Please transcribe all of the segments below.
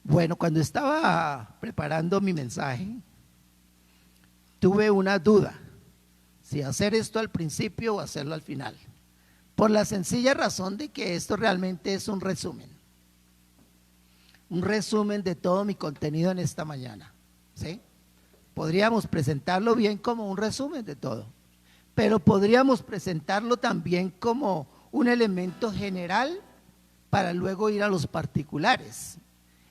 Bueno, cuando estaba preparando mi mensaje, tuve una duda, si hacer esto al principio o hacerlo al final, por la sencilla razón de que esto realmente es un resumen de todo mi contenido en esta mañana, ¿sí? Podríamos presentarlo bien como un resumen de todo, pero podríamos presentarlo también como un elemento general para luego ir a los particulares.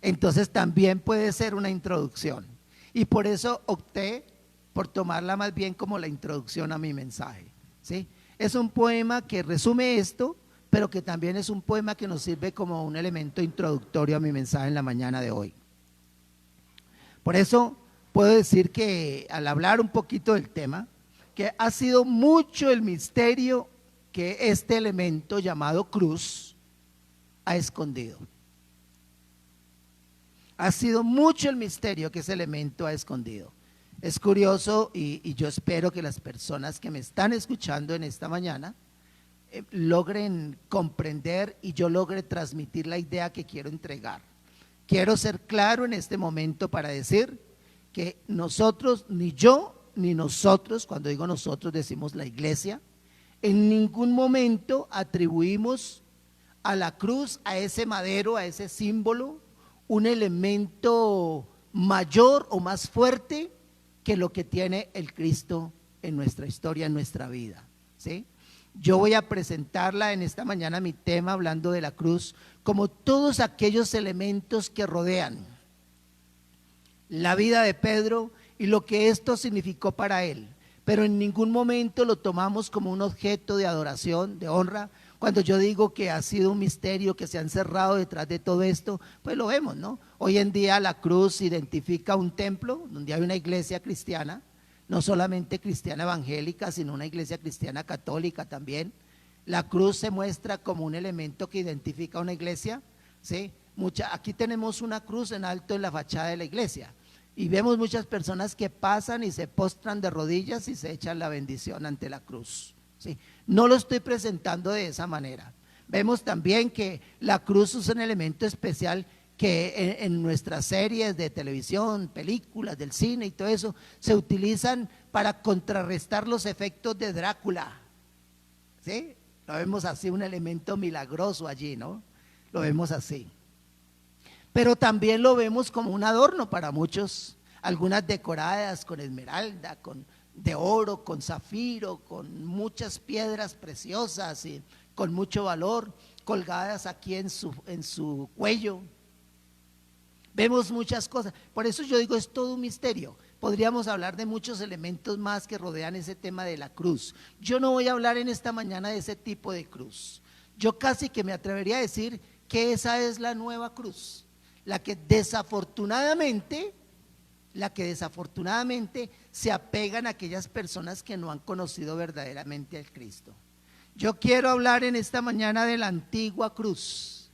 Entonces también puede ser una introducción, y por eso opté por tomarla más bien como la introducción a mi mensaje, ¿sí? Es un poema que resume esto, pero que también es un poema que nos sirve como un elemento introductorio a mi mensaje en la mañana de hoy. Por eso puedo decir que al hablar un poquito del tema, que ha sido mucho el misterio que este elemento llamado cruz ha escondido. Ha sido mucho el misterio que ese elemento ha escondido. Es curioso y yo espero que las personas que me están escuchando en esta mañana logren comprender y yo logre transmitir la idea que quiero entregar. Quiero ser claro en este momento para decir que nosotros, ni yo ni nosotros, cuando digo nosotros decimos la iglesia, en ningún momento atribuimos a la cruz, a ese madero, a ese símbolo, un elemento mayor o más fuerte que lo que tiene el Cristo en nuestra historia, en nuestra vida, ¿sí? Yo voy a presentarla en esta mañana, mi tema, hablando de la cruz, como todos aquellos elementos que rodean la vida de Pedro y lo que esto significó para él, pero en ningún momento lo tomamos como un objeto de adoración, de honra. Cuando yo digo que ha sido un misterio que se ha encerrado detrás de todo esto, pues lo vemos, ¿no? Hoy en día la cruz identifica un templo donde hay una iglesia cristiana, no solamente cristiana evangélica, sino una iglesia cristiana católica también. La cruz se muestra como un elemento que identifica una iglesia, ¿sí? Aquí tenemos una cruz en alto en la fachada de la iglesia y vemos muchas personas que pasan y se postran de rodillas y se echan la bendición ante la cruz, ¿sí? No lo estoy presentando de esa manera. Vemos también que la cruz es un elemento especial que en nuestras series de televisión, películas, del cine y todo eso, se utilizan para contrarrestar los efectos de Drácula, ¿sí? Lo vemos así, un elemento milagroso allí, ¿no? Lo vemos así. Pero también lo vemos como un adorno para muchos, algunas decoradas con esmeralda, de oro, con zafiro, con muchas piedras preciosas y con mucho valor, colgadas aquí en su cuello. Vemos muchas cosas, por eso yo digo es todo un misterio. Podríamos hablar de muchos elementos más que rodean ese tema de la cruz. Yo no voy a hablar en esta mañana de ese tipo de cruz. Yo casi que me atrevería a decir que esa es la nueva cruz, la que desafortunadamente se apegan a aquellas personas que no han conocido verdaderamente al Cristo. Yo quiero hablar en esta mañana de la antigua cruz,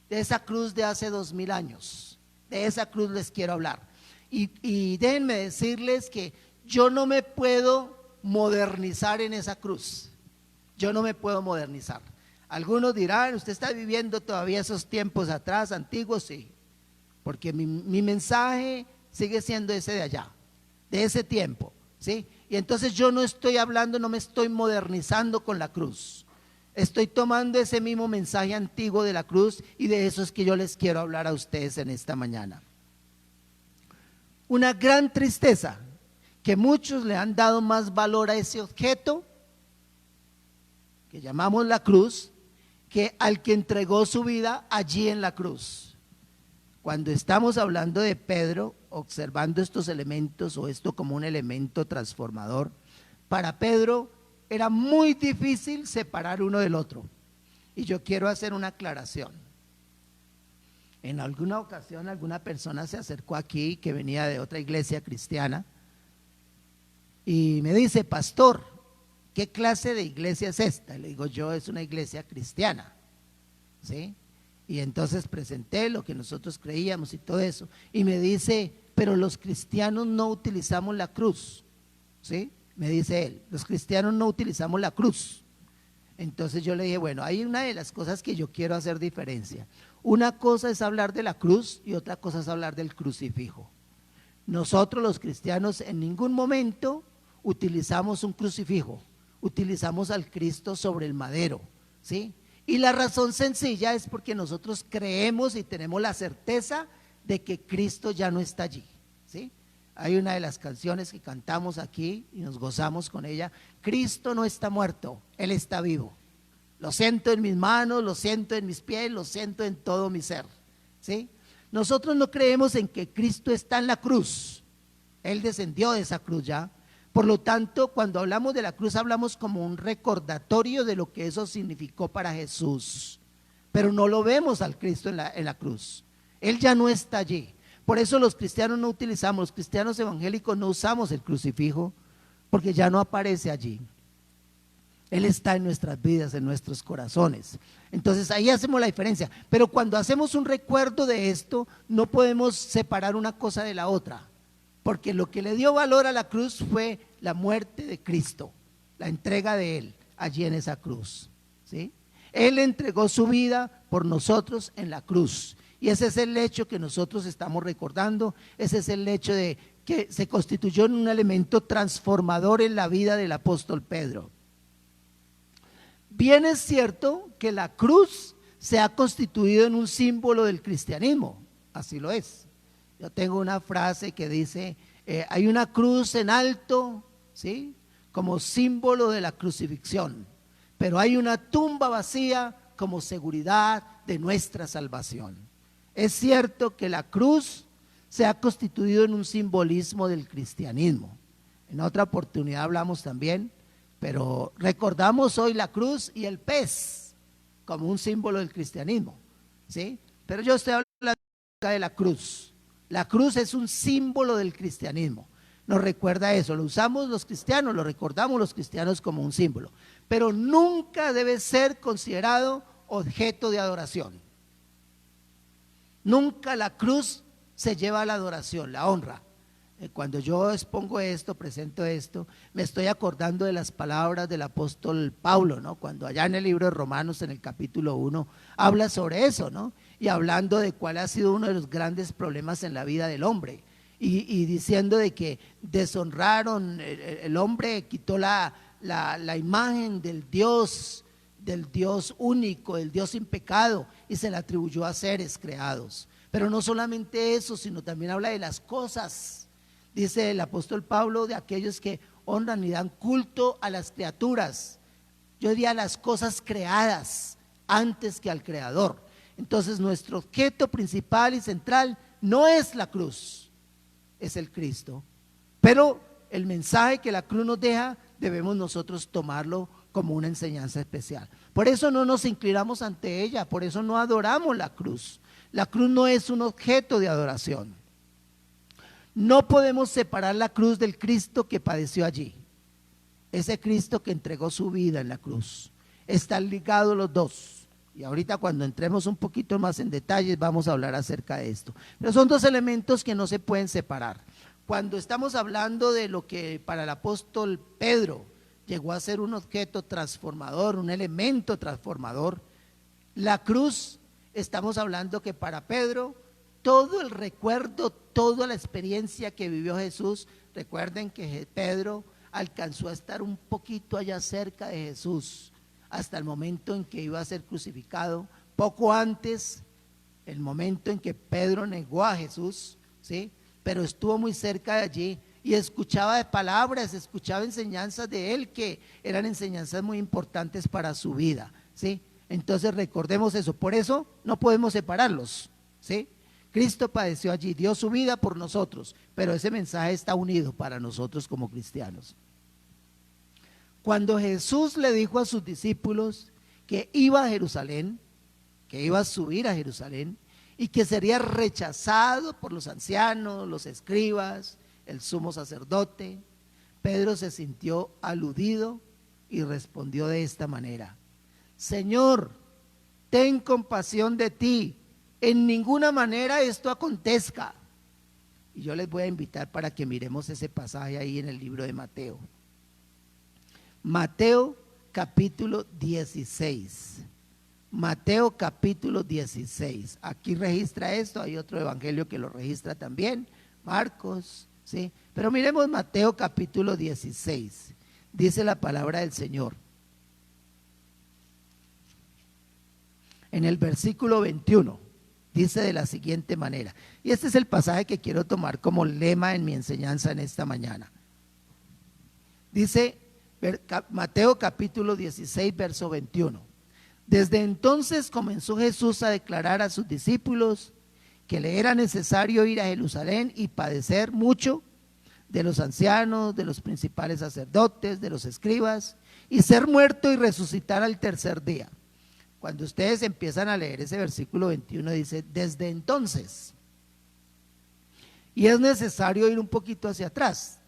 de esa cruz de hace 2000 años. De esa cruz les quiero hablar. Y déjenme decirles que yo no me puedo modernizar en esa cruz. Yo no me puedo modernizar. Algunos dirán, usted está viviendo todavía esos tiempos atrás, antiguos, sí. Porque mi mensaje sigue siendo ese de allá, de ese tiempo, ¿sí? Y entonces yo no estoy hablando, no me estoy modernizando con la cruz. Estoy tomando ese mismo mensaje antiguo de la cruz y de eso es que yo les quiero hablar a ustedes en esta mañana. Una gran tristeza que muchos le han dado más valor a ese objeto que llamamos la cruz que al que entregó su vida allí en la cruz. Cuando estamos hablando de Pedro, observando estos elementos o esto como un elemento transformador, para Pedro era muy difícil separar uno del otro. Y yo quiero hacer una aclaración. En alguna ocasión alguna persona se acercó aquí que venía de otra iglesia cristiana y me dice, pastor, ¿qué clase de iglesia es esta? Y le digo yo, es una iglesia cristiana, ¿sí? Y entonces presenté lo que nosotros creíamos y todo eso. Y me dice, pero los cristianos no utilizamos la cruz, ¿sí? Me dice él, los cristianos no utilizamos la cruz. Entonces yo le dije, bueno, hay una de las cosas que yo quiero hacer diferencia. Una cosa es hablar de la cruz y otra cosa es hablar del crucifijo. Nosotros los cristianos en ningún momento utilizamos un crucifijo, utilizamos al Cristo sobre el madero, ¿sí? Y la razón sencilla es porque nosotros creemos y tenemos la certeza de que Cristo ya no está allí, ¿sí? Hay una de las canciones que cantamos aquí y nos gozamos con ella: Cristo no está muerto, Él está vivo. Lo siento en mis manos, lo siento en mis pies, lo siento en todo mi ser, ¿sí? Nosotros no creemos en que Cristo está en la cruz, Él descendió de esa cruz ya. Por lo tanto, cuando hablamos de la cruz, hablamos como un recordatorio de lo que eso significó para Jesús, pero no lo vemos al Cristo en la cruz. Él ya no está allí. Por eso los cristianos no utilizamos, los cristianos evangélicos no usamos el crucifijo, porque ya no aparece allí. Él está en nuestras vidas, en nuestros corazones. Entonces ahí hacemos la diferencia. Pero cuando hacemos un recuerdo de esto, no podemos separar una cosa de la otra, porque lo que le dio valor a la cruz fue la muerte de Cristo, la entrega de Él allí en esa cruz, ¿sí? Él entregó su vida por nosotros en la cruz, y ese es el hecho que nosotros estamos recordando. Ese es el hecho de que se constituyó en un elemento transformador en la vida del apóstol Pedro. Bien es cierto que la cruz se ha constituido en un símbolo del cristianismo, así lo es. Yo tengo una frase que dice, hay una cruz en alto, ¿sí?, como símbolo de la crucifixión, pero hay una tumba vacía como seguridad de nuestra salvación. Es cierto que la cruz se ha constituido en un simbolismo del cristianismo. En otra oportunidad hablamos también, pero recordamos hoy la cruz y el pez como un símbolo del cristianismo, ¿sí? Pero yo estoy hablando de la cruz. La cruz es un símbolo del cristianismo. Nos recuerda eso, lo usamos los cristianos, lo recordamos los cristianos como un símbolo, pero nunca debe ser considerado objeto de adoración. Nunca la cruz se lleva a la adoración, la honra. Cuando yo expongo esto, presento esto, me estoy acordando de las palabras del apóstol Pablo, ¿no? Cuando allá en el libro de Romanos, en el capítulo 1, habla sobre eso, ¿no? Y hablando de cuál ha sido uno de los grandes problemas en la vida del hombre, y diciendo de que deshonraron, el hombre quitó la imagen del Dios único, del Dios sin pecado, y se la atribuyó a seres creados. Pero no solamente eso, sino también habla de las cosas. Dice el apóstol Pablo, de aquellos que honran y dan culto a las criaturas. Yo diría a las cosas creadas antes que al creador. Entonces nuestro objeto principal y central no es la cruz, es el Cristo. Pero el mensaje que la cruz nos deja, debemos nosotros tomarlo como una enseñanza especial. Por eso no nos inclinamos ante ella, por eso no adoramos la cruz. La cruz no es un objeto de adoración. No podemos separar la cruz del Cristo que padeció allí. Ese Cristo que entregó su vida en la cruz. Están ligados los dos. Y ahorita cuando entremos un poquito más en detalles vamos a hablar acerca de esto. Pero son dos elementos que no se pueden separar. Cuando estamos hablando de lo que para el apóstol Pedro llegó a ser un objeto transformador, un elemento transformador, la cruz, estamos hablando que para Pedro todo el recuerdo, toda la experiencia que vivió Jesús, recuerden que Pedro alcanzó a estar un poquito allá cerca de Jesús hasta el momento en que iba a ser crucificado, poco antes, el momento en que Pedro negó a Jesús, ¿sí? Pero estuvo muy cerca de allí y escuchaba de palabras, escuchaba enseñanzas de él que eran enseñanzas muy importantes para su vida, ¿sí? Entonces recordemos eso, por eso no podemos separarlos, ¿sí? Cristo padeció allí, dio su vida por nosotros, pero ese mensaje está unido para nosotros como cristianos. Cuando Jesús le dijo a sus discípulos que iba a Jerusalén, que iba a subir a Jerusalén y que sería rechazado por los ancianos, los escribas, el sumo sacerdote, Pedro se sintió aludido y respondió de esta manera: Señor, ten compasión de ti, en ninguna manera esto acontezca. Y yo les voy a invitar para que miremos ese pasaje ahí en el libro de Mateo. Mateo capítulo 16. Mateo capítulo 16. Aquí registra esto, hay otro evangelio que lo registra también, Marcos, ¿sí? Pero miremos Mateo capítulo 16. Dice la palabra del Señor. En el versículo 21, dice de la siguiente manera, y este es el pasaje que quiero tomar como lema en mi enseñanza en esta mañana. Dice Mateo capítulo 16, verso 21. Desde entonces comenzó Jesús a declarar a sus discípulos que le era necesario ir a Jerusalén y padecer mucho de los ancianos, de los principales sacerdotes, de los escribas, y ser muerto y resucitar al tercer día. Cuando ustedes empiezan a leer ese versículo 21 dice, desde entonces. Y es necesario ir un poquito hacia atrás.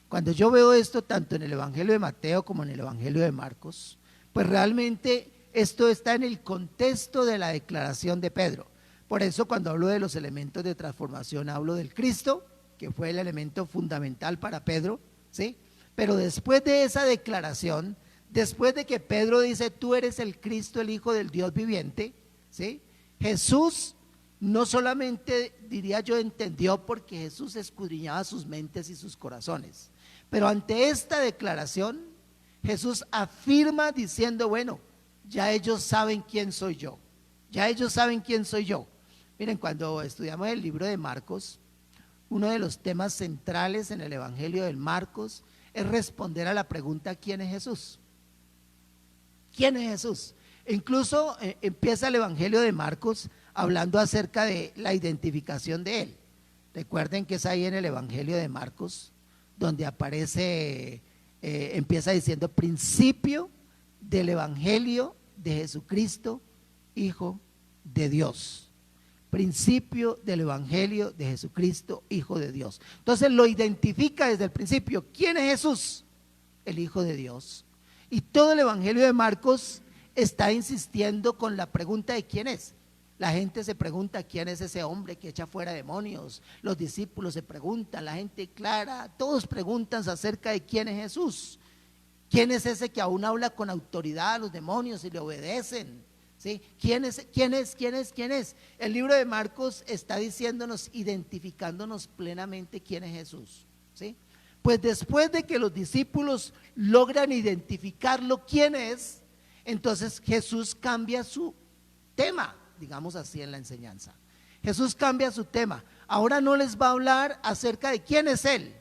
Cuando yo veo esto tanto en el evangelio de Mateo como en el evangelio de Marcos, pues realmente esto está en el contexto de la declaración de Pedro. Por eso cuando hablo de los elementos de transformación hablo del Cristo, que fue el elemento fundamental para Pedro, ¿sí? Pero después de esa declaración, después de que Pedro dice, tú eres el Cristo, el Hijo del Dios viviente, ¿sí? Jesús no solamente, diría yo, entendió, porque Jesús escudriñaba sus mentes y sus corazones, pero ante esta declaración, Jesús afirma diciendo, bueno, ya ellos saben quién soy yo, ya ellos saben quién soy yo. Miren, cuando estudiamos el libro de Marcos, uno de los temas centrales en el evangelio de Marcos es responder a la pregunta, ¿quién es Jesús? ¿Quién es Jesús? Incluso empieza el evangelio de Marcos hablando acerca de la identificación de él. Recuerden que es ahí en el evangelio de Marcos donde aparece, empieza diciendo principio del evangelio de Jesucristo, Hijo de Dios. Principio del evangelio de Jesucristo, Hijo de Dios. Entonces lo identifica desde el principio. ¿Quién es Jesús? El Hijo de Dios. Y todo el evangelio de Marcos está insistiendo con la pregunta de quién es. La gente se pregunta quién es ese hombre que echa fuera demonios. Los discípulos se preguntan, la gente clara, todos preguntan acerca de quién es Jesús. ¿Quién es ese que aún habla con autoridad a los demonios y le obedecen? ¿Sí? ¿Quién es? ¿Quién es? ¿Quién es? ¿Quién es? El libro de Marcos está diciéndonos, identificándonos plenamente quién es Jesús. ¿Sí? Pues después de que los discípulos logran identificarlo quién es, entonces Jesús cambia su tema, digamos así en la enseñanza. Jesús cambia su tema. Ahora no les va a hablar acerca de quién es Él,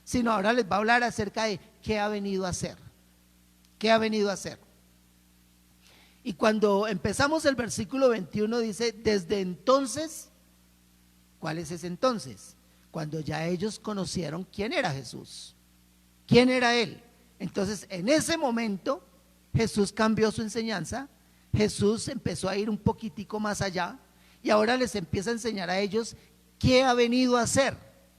sino ahora les va a hablar acerca de qué ha venido a hacer. ¿Qué ha venido a hacer? Y cuando empezamos el versículo 21 dice, desde entonces, ¿cuál es ese entonces? Cuando ya ellos conocieron quién era Jesús, quién era Él. Entonces en ese momento Jesús cambió su enseñanza, Jesús empezó a ir un poquitico más allá y ahora les empieza a enseñar a ellos qué ha venido a hacer.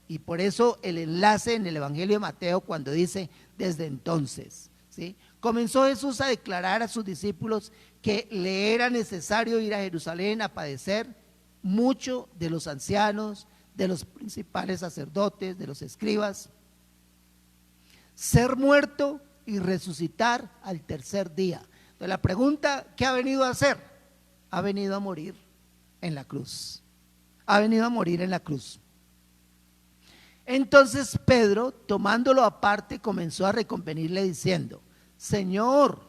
Y por eso el enlace en el evangelio de Mateo cuando dice desde entonces, ¿sí? Comenzó Jesús a declarar a sus discípulos que le era necesario ir a Jerusalén a padecer mucho de los ancianos, de los principales sacerdotes, de los escribas, ser muerto y resucitar al tercer día. Entonces la pregunta, ¿qué ha venido a hacer? Ha venido a morir en la cruz. Ha venido a morir en la cruz. Entonces Pedro, tomándolo aparte, comenzó a reconvenirle diciendo, Señor,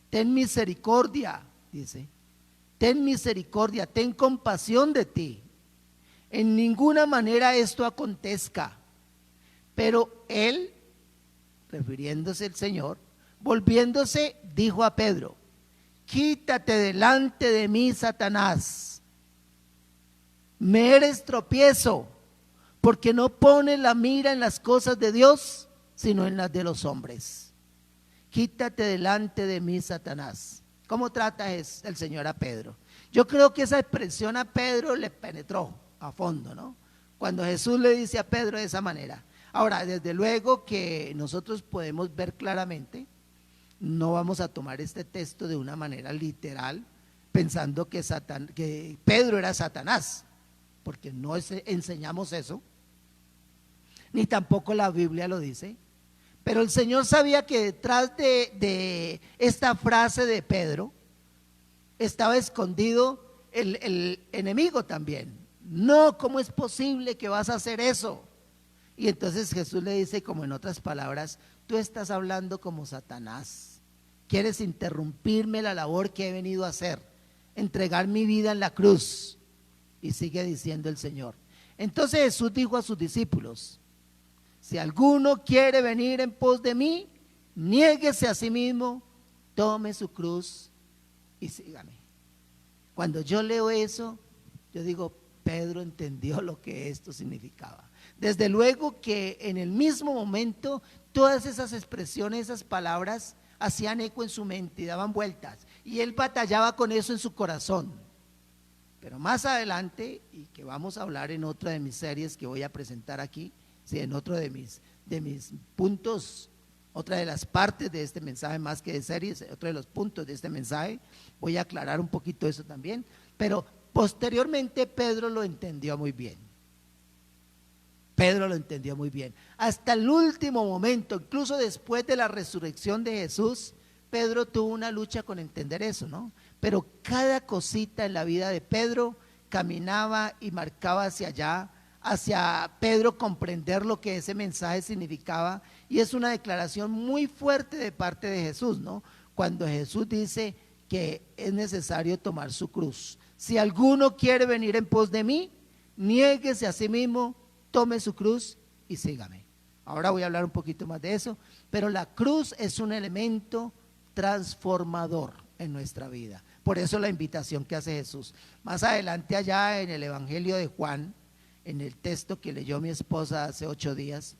ten misericordia, dice, ten misericordia, ten compasión de ti. En ninguna manera esto acontezca. Pero él, refiriéndose al Señor, volviéndose, dijo a Pedro, quítate delante de mí, Satanás, me eres tropiezo, porque no pones la mira en las cosas de Dios, sino en las de los hombres. Quítate delante de mí, Satanás. ¿Cómo trata el Señor a Pedro? Yo creo que esa expresión a Pedro le penetró a fondo, ¿no? Cuando Jesús le dice a Pedro de esa manera. Ahora, desde luego que nosotros podemos ver claramente, no vamos a tomar este texto de una manera literal, pensando que Pedro era Satanás, porque no enseñamos eso, ni tampoco la Biblia lo dice. Pero el Señor sabía que detrás de esta frase de Pedro estaba escondido el enemigo también. No, ¿cómo es posible que vas a hacer eso? Y entonces Jesús le dice, como en otras palabras, tú estás hablando como Satanás. Quieres interrumpirme la labor que he venido a hacer, entregar mi vida en la cruz. Y sigue diciendo el Señor. Entonces Jesús dijo a sus discípulos, si alguno quiere venir en pos de mí, niéguese a sí mismo, tome su cruz y sígame. Cuando yo leo eso, yo digo, Pedro entendió lo que esto significaba. Desde luego que en el mismo momento todas esas expresiones, esas palabras hacían eco en su mente y daban vueltas, y él batallaba con eso en su corazón. Pero más adelante, y que vamos a hablar en otra de mis series que voy a presentar aquí, sí, en otro de mis puntos, otra de las partes de este mensaje, más que de series, otro de los puntos de este mensaje, voy a aclarar un poquito eso también, pero posteriormente Pedro lo entendió muy bien. Pedro lo entendió muy bien. Hasta el último momento, incluso después de la resurrección de Jesús, Pedro tuvo una lucha con entender eso, ¿no? Pero cada cosita en la vida de Pedro caminaba y marcaba hacia allá, hacia Pedro comprender lo que ese mensaje significaba. Y es una declaración muy fuerte de parte de Jesús, ¿no? Cuando Jesús dice que es necesario tomar su cruz. Si alguno quiere venir en pos de mí, niéguese a sí mismo, tome su cruz y sígame. Ahora voy a hablar un poquito más de eso, pero la cruz es un elemento transformador en nuestra vida. Por eso la invitación que hace Jesús. Más adelante allá en el Evangelio de Juan, en el texto que leyó mi esposa hace 8 días,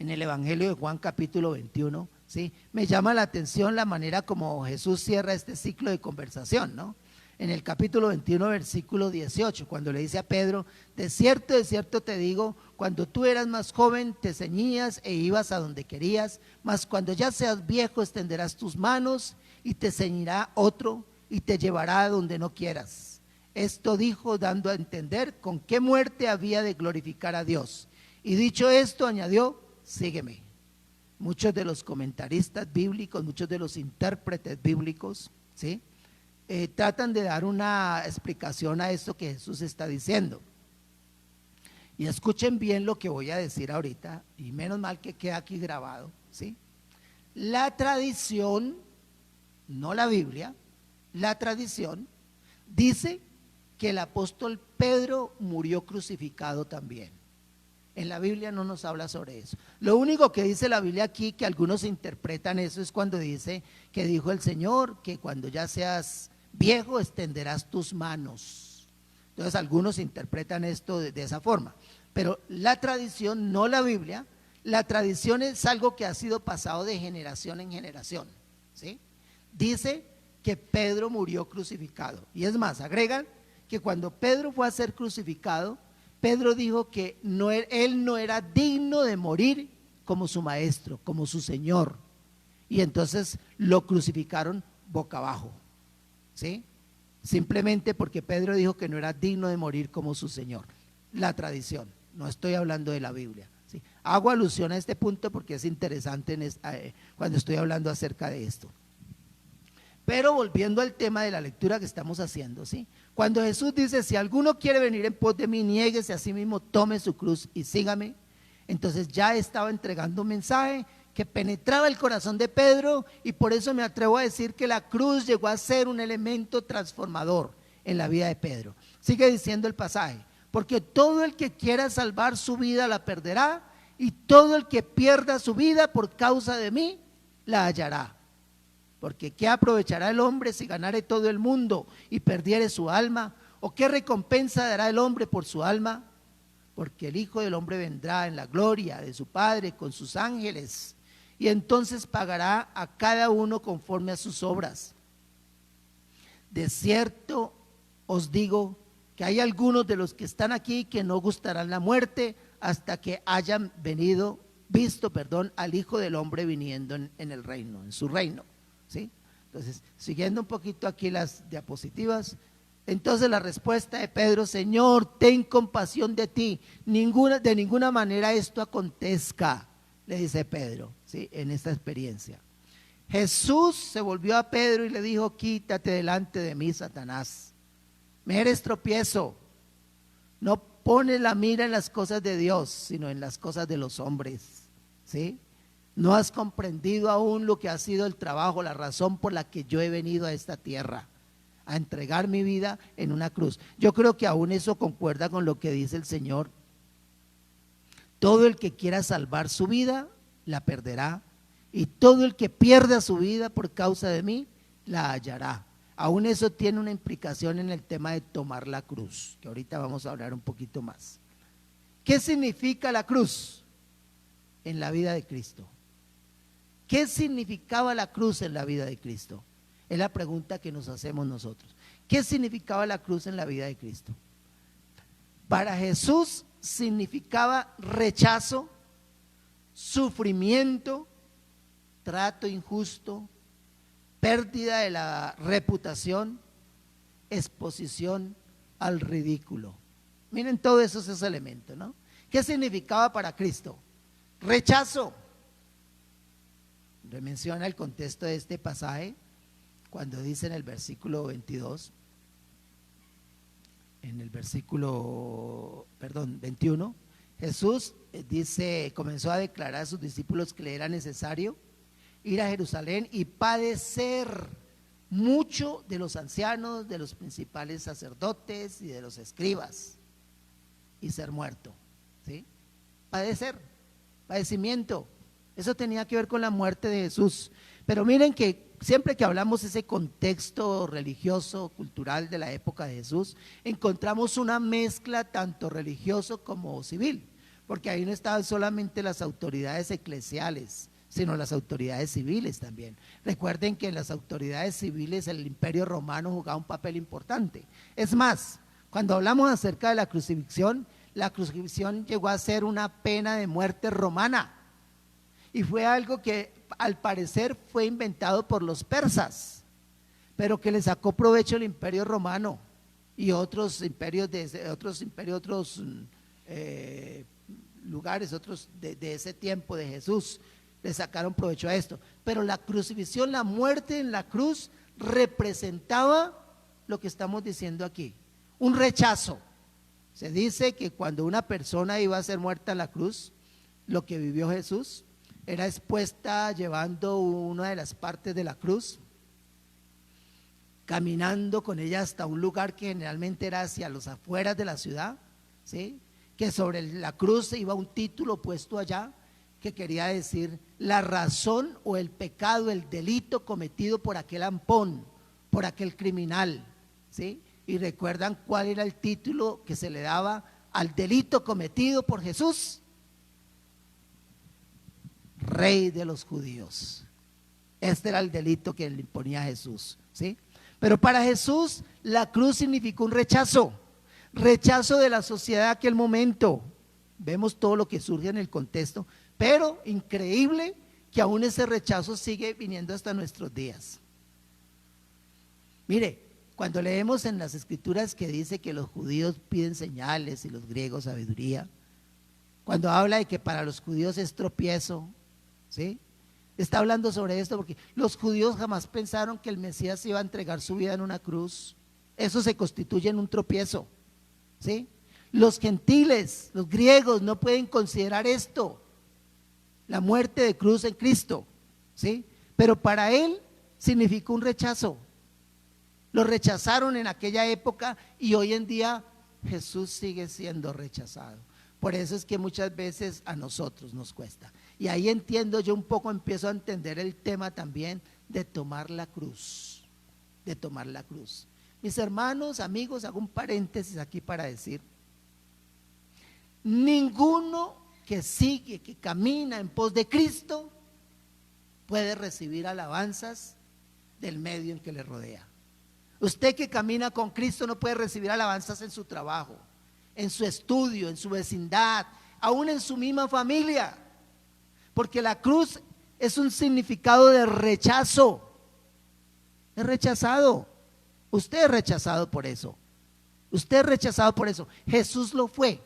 en el Evangelio de Juan capítulo 21, ¿sí? Me llama la atención la manera como Jesús cierra este ciclo de conversación, ¿no? En el capítulo 21, versículo 18, cuando le dice a Pedro, de cierto te digo, cuando tú eras más joven te ceñías e ibas a donde querías, mas cuando ya seas viejo extenderás tus manos y te ceñirá otro y te llevará a donde no quieras. Esto dijo dando a entender con qué muerte había de glorificar a Dios. Y dicho esto añadió, sígueme. Muchos de los comentaristas bíblicos, muchos de los intérpretes bíblicos, ¿sí? Tratan de dar una explicación a esto que Jesús está diciendo. Y escuchen bien lo que voy a decir ahorita, y menos mal que queda aquí grabado, ¿sí? La tradición, no la Biblia, la tradición dice que el apóstol Pedro murió crucificado también. En la Biblia no nos habla sobre eso. Lo único que dice la Biblia aquí, que algunos interpretan eso, es cuando dice que dijo el Señor que cuando ya seas viejo extenderás tus manos. Entonces algunos interpretan esto de esa forma, pero la tradición, no la Biblia, la tradición es algo que ha sido pasado de generación en generación, ¿sí? Dice que Pedro murió crucificado, y es más, agregan que cuando Pedro fue a ser crucificado, Pedro dijo que él no era digno de morir como su maestro, como su Señor, y entonces lo crucificaron boca abajo, ¿sí? Simplemente porque Pedro dijo que no era digno de morir como su Señor. La tradición, no estoy hablando de la Biblia, ¿sí? Hago alusión a este punto porque es interesante cuando estoy hablando acerca de esto. Pero volviendo al tema de la lectura que estamos haciendo, ¿sí? Cuando Jesús dice, si alguno quiere venir en pos de mí, niéguese a sí mismo, tome su cruz y sígame, entonces ya estaba entregando un mensaje que penetraba el corazón de Pedro, y por eso me atrevo a decir que la cruz llegó a ser un elemento transformador en la vida de Pedro. Sigue diciendo el pasaje, porque todo el que quiera salvar su vida la perderá, y todo el que pierda su vida por causa de mí la hallará. Porque ¿qué aprovechará el hombre si ganare todo el mundo y perdiere su alma? ¿O qué recompensa dará el hombre por su alma? Porque el Hijo del Hombre vendrá en la gloria de su Padre con sus ángeles, y entonces pagará a cada uno conforme a sus obras. De cierto os digo que hay algunos de los que están aquí que no gustarán la muerte hasta que hayan visto al Hijo del Hombre viniendo en el reino, en su reino, ¿sí? Entonces, siguiendo un poquito aquí las diapositivas, entonces la respuesta de Pedro, Señor, ten compasión de ti, de ninguna manera esto acontezca. le dice Pedro, ¿sí? En esta experiencia. Jesús se volvió a Pedro y le dijo: quítate delante de mí, Satanás, me eres tropiezo, no pones la mira en las cosas de Dios, sino en las cosas de los hombres, ¿sí? No has comprendido aún lo que ha sido el trabajo, la razón por la que yo he venido a esta tierra, a entregar mi vida en una cruz. Yo creo que aún eso concuerda con lo que dice el Señor: todo el que quiera salvar su vida, la perderá, y todo el que pierda su vida por causa de mí, la hallará. Aún eso tiene una implicación en el tema de tomar la cruz, que ahorita vamos a hablar un poquito más. ¿Qué significa la cruz en la vida de Cristo? ¿Qué significaba la cruz en la vida de Cristo? Es la pregunta que nos hacemos nosotros. ¿Qué significaba la cruz en la vida de Cristo? Para Jesús significaba rechazo, sufrimiento, trato injusto, pérdida de la reputación, exposición al ridículo. Miren todos esos elementos, ¿no? ¿Qué significaba para Cristo? Rechazo. Le menciona el contexto de este pasaje cuando dice en el versículo 22, en el versículo, 21, Jesús dice, comenzó a declarar a sus discípulos que le era necesario ir a Jerusalén y padecer mucho de los ancianos, de los principales sacerdotes y de los escribas, y ser muerto, ¿sí? Padecimiento, eso tenía que ver con la muerte de Jesús. Pero miren que siempre que hablamos de ese contexto religioso, cultural de la época de Jesús, encontramos una mezcla tanto religioso como civil, porque ahí no estaban solamente las autoridades eclesiales, sino las autoridades civiles también. Recuerden que en las autoridades civiles el Imperio Romano jugaba un papel importante. Es más, cuando hablamos acerca de la crucifixión llegó a ser una pena de muerte romana, y fue algo que al parecer fue inventado por los persas, pero que le sacó provecho el Imperio Romano y otros imperios lugares, otros de ese tiempo de Jesús, le sacaron provecho a esto. Pero la crucifixión, la muerte en la cruz, representaba lo que estamos diciendo aquí, un rechazo. Se dice que cuando una persona iba a ser muerta en la cruz, lo que vivió Jesús, era expuesta llevando una de las partes de la cruz, caminando con ella hasta un lugar que generalmente era hacia los afueras de la ciudad, ¿sí? Que sobre la cruz iba un título puesto allá que quería decir la razón o el pecado, el delito cometido por aquel ampón, por aquel criminal, ¿sí? Y recuerdan cuál era el título que se le daba al delito cometido por Jesús: Rey de los judíos. Este era el delito que le imponía a Jesús, ¿sí? Pero para Jesús la cruz significó un rechazo de la sociedad de aquel momento. Vemos todo lo que surge en el contexto, pero increíble que aún ese rechazo sigue viniendo hasta nuestros días. Mire, cuando leemos en las escrituras que dice que los judíos piden señales y los griegos sabiduría, cuando habla de que para los judíos es tropiezo, ¿sí? Está hablando sobre esto porque los judíos jamás pensaron que el Mesías iba a entregar su vida en una cruz. Eso se constituye en un tropiezo, ¿sí? Los gentiles, los griegos no pueden considerar esto, la muerte de cruz en Cristo, ¿sí? Pero para él significó un rechazo. Lo rechazaron en aquella época y hoy en día Jesús sigue siendo rechazado. Por eso es que muchas veces a nosotros nos cuesta. Y ahí entiendo yo un poco, empiezo a entender el tema también de tomar la cruz, de tomar la cruz. Mis hermanos, amigos, hago un paréntesis aquí para decir, ninguno que sigue, que camina en pos de Cristo puede recibir alabanzas del medio en que le rodea. Usted que camina con Cristo no puede recibir alabanzas en su trabajo, en su estudio, en su vecindad, aún en su misma familia, porque la cruz es un significado de rechazo. Es rechazado. Usted es rechazado por eso. Usted es rechazado por eso. Jesús lo fue.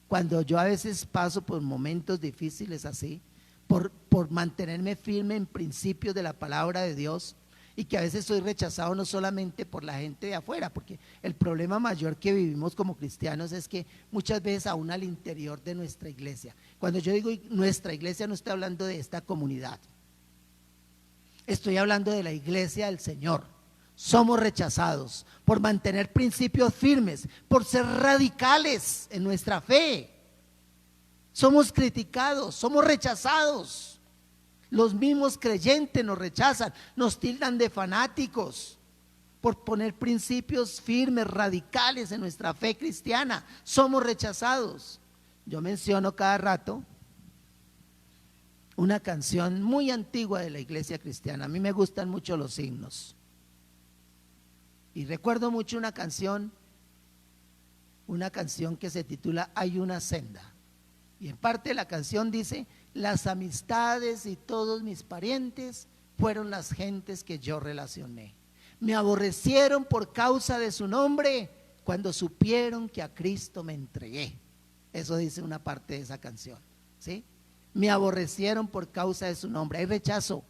Cuando yo a veces paso por momentos difíciles así, por mantenerme firme en principios de la palabra de Dios, y que a veces soy rechazado no solamente por la gente de afuera, porque el problema mayor que vivimos como cristianos es que muchas veces aún al interior de nuestra iglesia, cuando yo digo nuestra iglesia no estoy hablando de esta comunidad, estoy hablando de la iglesia del Señor. Somos rechazados por mantener principios firmes, por ser radicales en nuestra fe. Somos criticados, somos rechazados. Los mismos creyentes nos rechazan, nos tildan de fanáticos por poner principios firmes, radicales en nuestra fe cristiana. Somos rechazados. Yo menciono cada rato una canción muy antigua de la iglesia cristiana. A mí me gustan mucho los himnos. Y recuerdo mucho una canción que se titula Hay una senda. Y en parte de la canción dice: las amistades y todos mis parientes fueron las gentes que yo relacioné. Me aborrecieron por causa de su nombre cuando supieron que a Cristo me entregué. Eso dice una parte de esa canción, ¿sí? Me aborrecieron por causa de su nombre. Hay rechazo,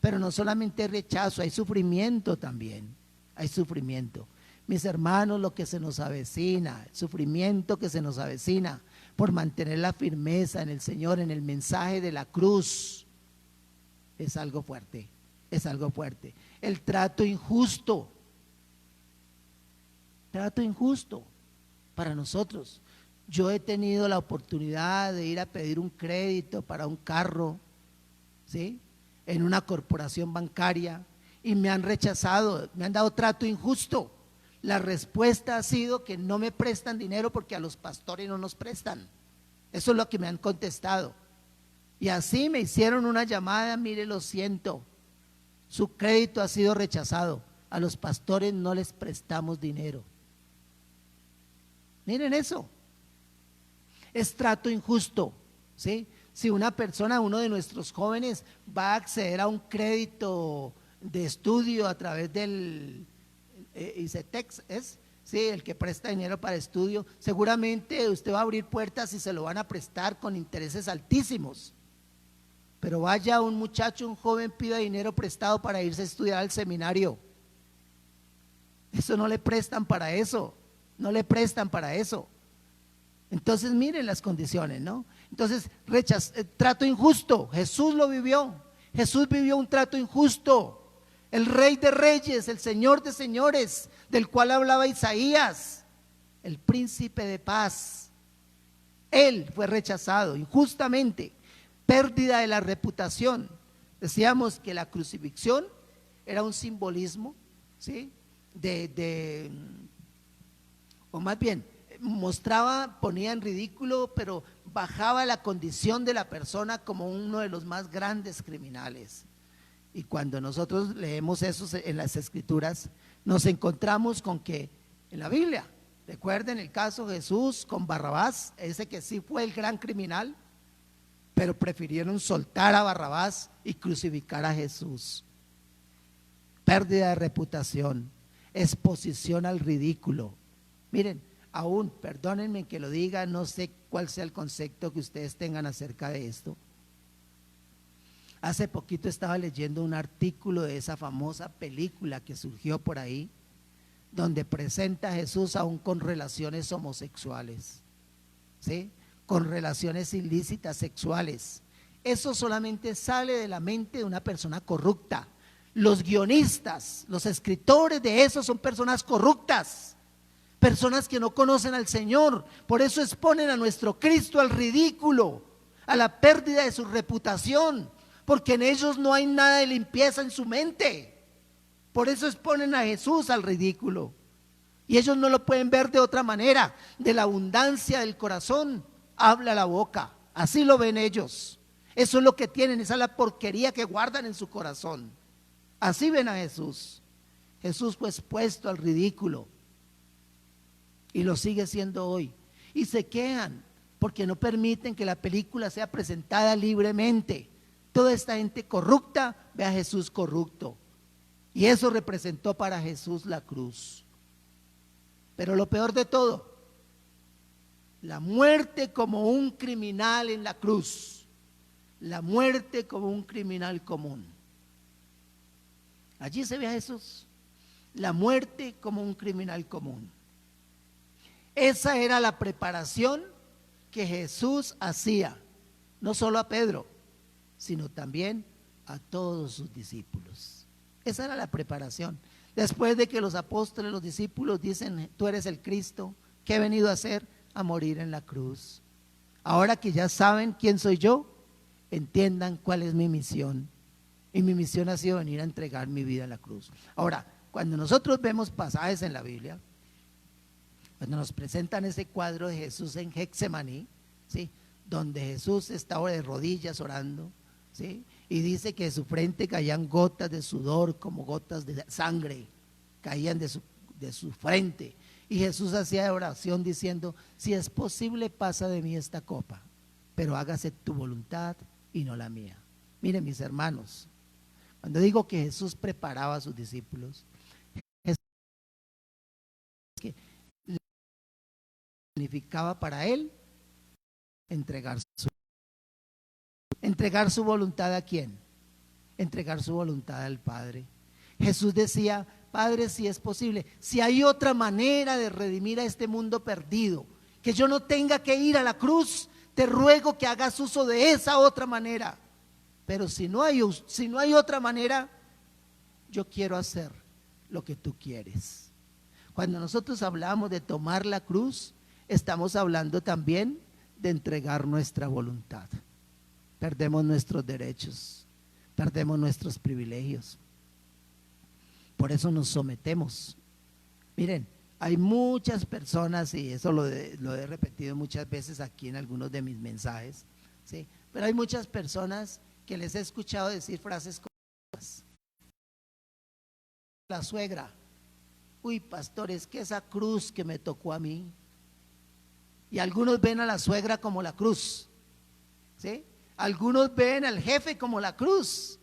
pero no solamente hay rechazo, hay sufrimiento también. Hay sufrimiento. Mis hermanos, lo que se nos avecina, el sufrimiento que se nos avecina por mantener la firmeza en el Señor, en el mensaje de la cruz, es algo fuerte, es algo fuerte. El trato injusto para nosotros. Yo he tenido la oportunidad de ir a pedir un crédito para un carro, ¿sí?, en una corporación bancaria, y me han rechazado, me han dado trato injusto. La respuesta ha sido que no me prestan dinero porque a los pastores no nos prestan. Eso es lo que me han contestado. Y así me hicieron una llamada: mire, lo siento, su crédito ha sido rechazado, a los pastores no les prestamos dinero. Miren eso, es trato injusto, ¿sí? Si una persona, uno de nuestros jóvenes va a acceder a un crédito de estudio a través del ICETEX, sí, el que presta dinero para estudio, seguramente usted va a abrir puertas y se lo van a prestar con intereses altísimos. Pero vaya un muchacho, un joven, pida dinero prestado para irse a estudiar al seminario. Eso no le prestan para eso, no le prestan para eso. Entonces miren las condiciones, ¿no? Entonces, trato injusto, Jesús lo vivió. Jesús vivió un trato injusto. El Rey de Reyes, el Señor de Señores, del cual hablaba Isaías, el Príncipe de Paz, Él fue rechazado injustamente. Pérdida de la reputación. Decíamos que la crucifixión era un simbolismo, ¿sí?, o más bien, ponía en ridículo, pero bajaba la condición de la persona como uno de los más grandes criminales. Y cuando nosotros leemos eso en las Escrituras, nos encontramos con que en la Biblia, recuerden el caso de Jesús con Barrabás, ese que sí fue el gran criminal, pero prefirieron soltar a Barrabás y crucificar a Jesús. Pérdida de reputación, exposición al ridículo. Miren, aún, perdónenme que lo diga, no sé cuál sea el concepto que ustedes tengan acerca de esto. Hace poquito estaba leyendo un artículo de esa famosa película que surgió por ahí, donde presenta a Jesús aún con relaciones homosexuales, ¿sí?, con relaciones ilícitas sexuales. Eso solamente sale de la mente de una persona corrupta. Los guionistas, los escritores de eso son personas corruptas, personas que no conocen al Señor. Por eso exponen a nuestro Cristo al ridículo, a la pérdida de su reputación, porque en ellos no hay nada de limpieza en su mente. Por eso exponen a Jesús al ridículo, y ellos no lo pueden ver de otra manera. De la abundancia del corazón habla la boca, así lo ven ellos. Eso es lo que tienen, esa es la porquería que guardan en su corazón. Así ven a Jesús. Jesús fue expuesto al ridículo y lo sigue siendo hoy. Y se quejan porque no permiten que la película sea presentada libremente. Toda esta gente corrupta ve a Jesús corrupto, y eso representó para Jesús la cruz. Pero lo peor de todo, la muerte como un criminal en la cruz, la muerte como un criminal común. Allí se ve a Jesús, la muerte como un criminal común. Esa era la preparación que Jesús hacía, no solo a Pedro, sino también a todos sus discípulos. Esa era la preparación. Después de que los apóstoles, los discípulos dicen: tú eres el Cristo, ¿qué he venido a hacer? A morir en la cruz. Ahora que ya saben quién soy yo, entiendan cuál es mi misión. Y mi misión ha sido venir a entregar mi vida en la cruz. Ahora, cuando nosotros vemos pasajes en la Biblia, cuando nos presentan ese cuadro de Jesús en Getsemaní, ¿sí?, donde Jesús estaba de rodillas orando, ¿sí?, y dice que de su frente caían gotas de sudor como gotas de sangre, caían de su frente, y Jesús hacía oración diciendo: si es posible, pasa de mí esta copa, pero hágase tu voluntad y no la mía. Miren, mis hermanos, cuando digo que Jesús preparaba a sus discípulos, es que significaba para él entregar su voluntad. ¿A quién? Entregar su voluntad al Padre. Jesús decía: Padre, si es posible, si hay otra manera de redimir a este mundo perdido, que yo no tenga que ir a la cruz, te ruego que hagas uso de esa otra manera. Pero si no hay otra manera, yo quiero hacer lo que tú quieres. Cuando nosotros hablamos de tomar la cruz, estamos hablando también de entregar nuestra voluntad. Perdemos nuestros derechos, perdemos nuestros privilegios. Por eso nos sometemos. Miren, hay muchas personas, y eso lo he repetido muchas veces aquí en algunos de mis mensajes, ¿sí?, pero hay muchas personas que les he escuchado decir frases como estas. La suegra: uy, pastor, es que esa cruz que me tocó a mí. Y algunos ven a la suegra como la cruz, ¿sí? Algunos ven al jefe como la cruz.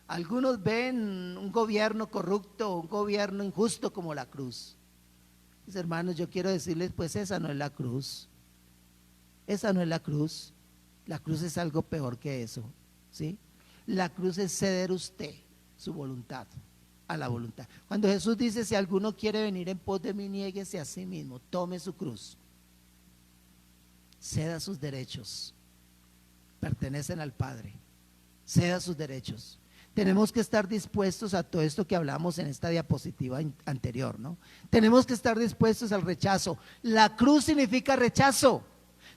Algunos ven un gobierno corrupto, un gobierno injusto como la cruz. Mis hermanos, yo quiero decirles, pues esa no es la cruz. Esa no es la cruz. La cruz es algo peor que eso, ¿sí? La cruz es ceder usted su voluntad a la voluntad. Cuando Jesús dice: si alguno quiere venir en pos de mí, niéguese a sí mismo, tome su cruz, ceda sus derechos, pertenecen al Padre, ceda sus derechos. Tenemos que estar dispuestos a todo esto que hablamos en esta diapositiva anterior, ¿no? Tenemos que estar dispuestos al rechazo. La cruz significa rechazo,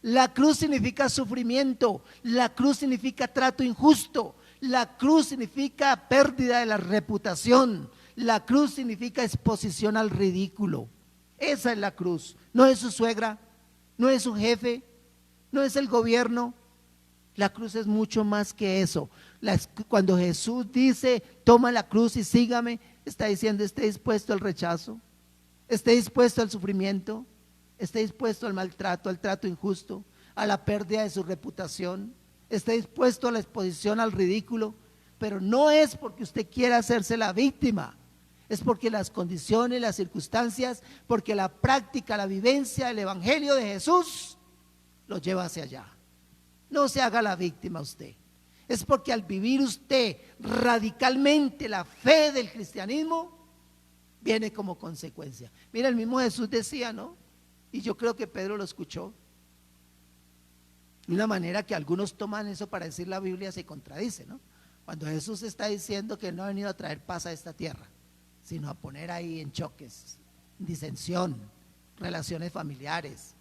la cruz significa sufrimiento, la cruz significa trato injusto, la cruz significa pérdida de la reputación, la cruz significa exposición al ridículo. Esa es la cruz. No es su suegra, no es su jefe, no es el gobierno. La cruz es mucho más que eso. Cuando Jesús dice: toma la cruz y sígame, está diciendo: esté dispuesto al rechazo, esté dispuesto al sufrimiento, esté dispuesto al maltrato, al trato injusto, a la pérdida de su reputación, esté dispuesto a la exposición al ridículo. Pero no es porque usted quiera hacerse la víctima, es porque las condiciones, las circunstancias, porque la práctica, la vivencia del evangelio de Jesús lo lleva hacia allá. No se haga la víctima usted. Es porque al vivir usted radicalmente la fe del cristianismo, viene como consecuencia. Mira, el mismo Jesús decía, ¿no? Y yo creo que Pedro lo escuchó. De una manera que algunos toman eso para decir la Biblia se contradice, ¿no? Cuando Jesús está diciendo que no ha venido a traer paz a esta tierra, sino a poner ahí en choques, disensión, relaciones familiares.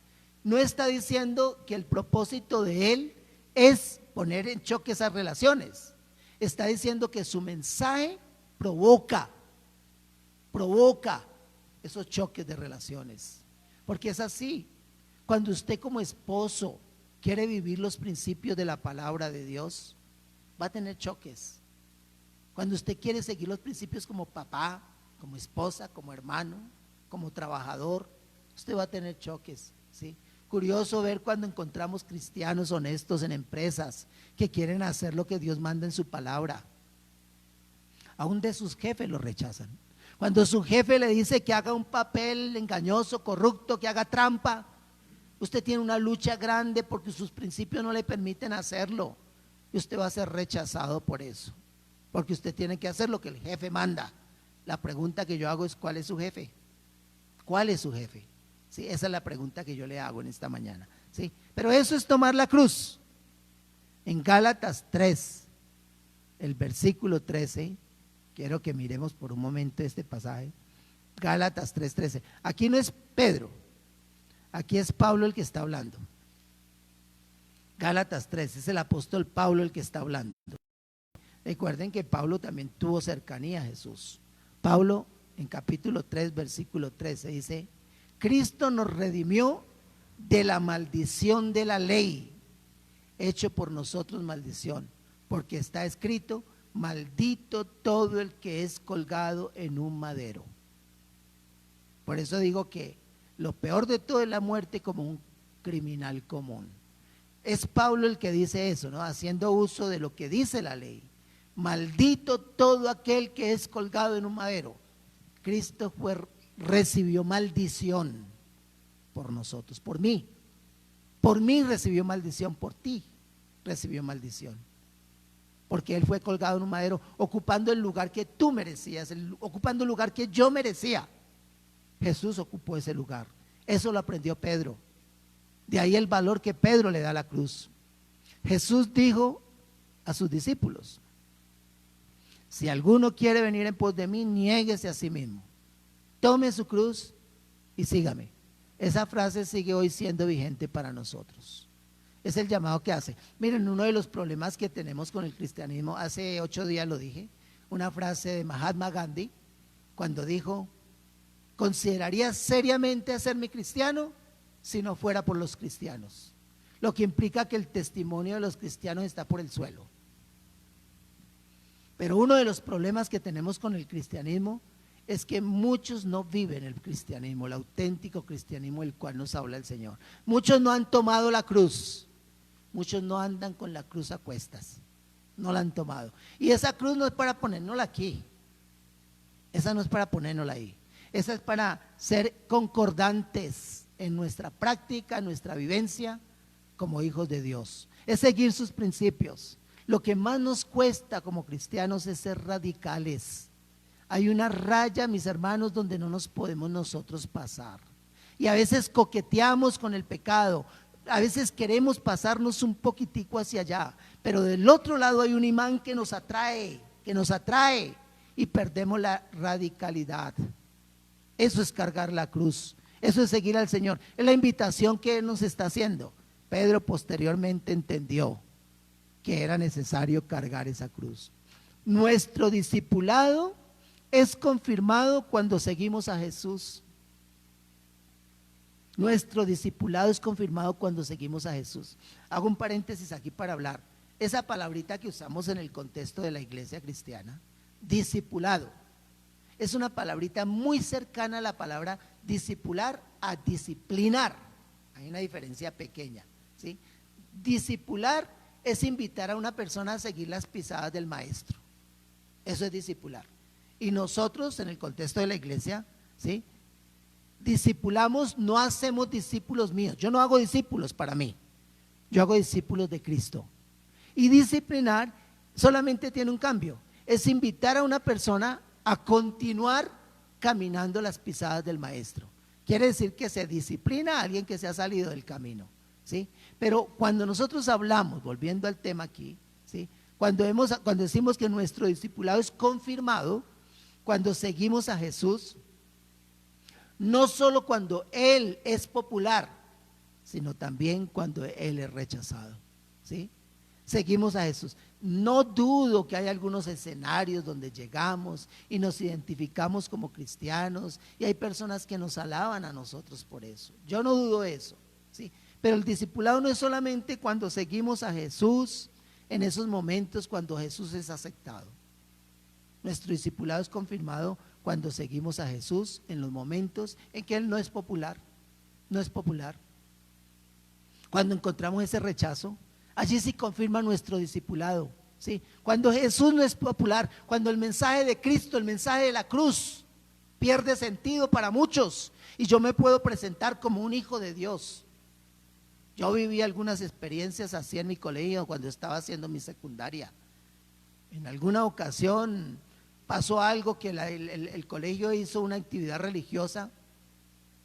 No está diciendo que el propósito de él es poner en choque esas relaciones. Está diciendo que su mensaje provoca esos choques de relaciones. Porque es así. Cuando usted como esposo quiere vivir los principios de la palabra de Dios, va a tener choques. Cuando usted quiere seguir los principios como papá, como esposa, como hermano, como trabajador, usted va a tener choques, ¿sí? Curioso ver cuando encontramos cristianos honestos en empresas que quieren hacer lo que Dios manda en su palabra. Aún de sus jefes lo rechazan. Cuando su jefe le dice que haga un papel engañoso, corrupto, que haga trampa, usted tiene una lucha grande porque sus principios no le permiten hacerlo. y usted va a ser rechazado por eso, porque usted tiene que hacer lo que el jefe manda. La pregunta que yo hago es: ¿cuál es su jefe? ¿Cuál es su jefe? ¿Sí? Esa es la pregunta que yo le hago en esta mañana, ¿sí? Pero eso es tomar la cruz. En Gálatas 3, el versículo 13, quiero que miremos por un momento este pasaje. Gálatas 3:13. Aquí no es Pedro, aquí es Pablo el que está hablando. Gálatas 3, es el apóstol Pablo el que está hablando. Recuerden que Pablo también tuvo cercanía a Jesús. Pablo en capítulo 3, versículo 13 dice: Cristo nos redimió de la maldición de la ley, hecho por nosotros maldición, porque está escrito: maldito todo el que es colgado en un madero. Por eso digo que lo peor de todo es la muerte como un criminal común. Es Pablo el que dice eso, ¿no? Haciendo uso de lo que dice la ley. Maldito todo aquel que es colgado en un madero. Cristo recibió maldición por nosotros, por mí. Por mí recibió maldición, por ti recibió maldición. Porque Él fue colgado en un madero, ocupando el lugar que tú merecías, ocupando el lugar que yo merecía. Jesús ocupó ese lugar. Eso lo aprendió Pedro. De ahí el valor que Pedro le da a la cruz. Jesús dijo a sus discípulos: si alguno quiere venir en pos de mí, niéguese a sí mismo, tome su cruz y sígame. Esa frase sigue hoy siendo vigente para nosotros. Es el llamado que hace. Miren, uno de los problemas que tenemos con el cristianismo, hace 8 días lo dije, una frase de Mahatma Gandhi, cuando dijo: consideraría seriamente hacerme cristiano si no fuera por los cristianos, lo que implica que el testimonio de los cristianos está por el suelo. Pero uno de los problemas que tenemos con el cristianismo es que muchos no viven el cristianismo, el auténtico cristianismo del cual nos habla el Señor. Muchos no han tomado la cruz, muchos no andan con la cruz a cuestas, no la han tomado. Y esa cruz no es para ponérnosla aquí, esa no es para ponérnosla ahí, esa es para ser concordantes en nuestra práctica, en nuestra vivencia como hijos de Dios. Es seguir sus principios. Lo que más nos cuesta como cristianos es ser radicales. Hay una raya, mis hermanos, donde no nos podemos nosotros pasar. Y a veces coqueteamos con el pecado, a veces queremos pasarnos un poquitico hacia allá, pero del otro lado hay un imán que nos atrae y perdemos la radicalidad. Eso es cargar la cruz, eso es seguir al Señor, es la invitación que Él nos está haciendo. Pedro posteriormente entendió que era necesario cargar esa cruz. Nuestro discipulado es confirmado cuando seguimos a Jesús. Nuestro discipulado es confirmado cuando seguimos a Jesús. Hago un paréntesis aquí para hablar. Esa palabrita que usamos en el contexto de la iglesia cristiana, discipulado, es una palabrita muy cercana a la palabra discipular a disciplinar. Hay una diferencia pequeña, ¿sí? Discipular es invitar a una persona a seguir las pisadas del maestro. Eso es discipular. Y nosotros en el contexto de la iglesia, ¿sí?, discipulamos, no hacemos discípulos míos. Yo no hago discípulos para mí, yo hago discípulos de Cristo. Y disciplinar solamente tiene un cambio, es invitar a una persona a continuar caminando las pisadas del maestro. Quiere decir que se disciplina a alguien que se ha salido del camino, ¿sí? Pero cuando nosotros hablamos, volviendo al tema aquí, ¿sí?, cuando decimos que nuestro discipulado es confirmado cuando seguimos a Jesús, no solo cuando Él es popular, sino también cuando Él es rechazado, ¿sí? Seguimos a Jesús. No dudo que hay algunos escenarios donde llegamos y nos identificamos como cristianos y hay personas que nos alaban a nosotros por eso. Yo no dudo eso, ¿sí? Pero el discipulado no es solamente cuando seguimos a Jesús, en esos momentos cuando Jesús es aceptado. Nuestro discipulado es confirmado cuando seguimos a Jesús en los momentos en que Él no es popular, no es popular. Cuando encontramos ese rechazo, allí sí confirma nuestro discipulado, ¿sí? Cuando Jesús no es popular, cuando el mensaje de Cristo, el mensaje de la cruz pierde sentido para muchos y yo me puedo presentar como un hijo de Dios. Yo viví algunas experiencias así en mi colegio cuando estaba haciendo mi secundaria. En alguna ocasión pasó algo que el colegio hizo una actividad religiosa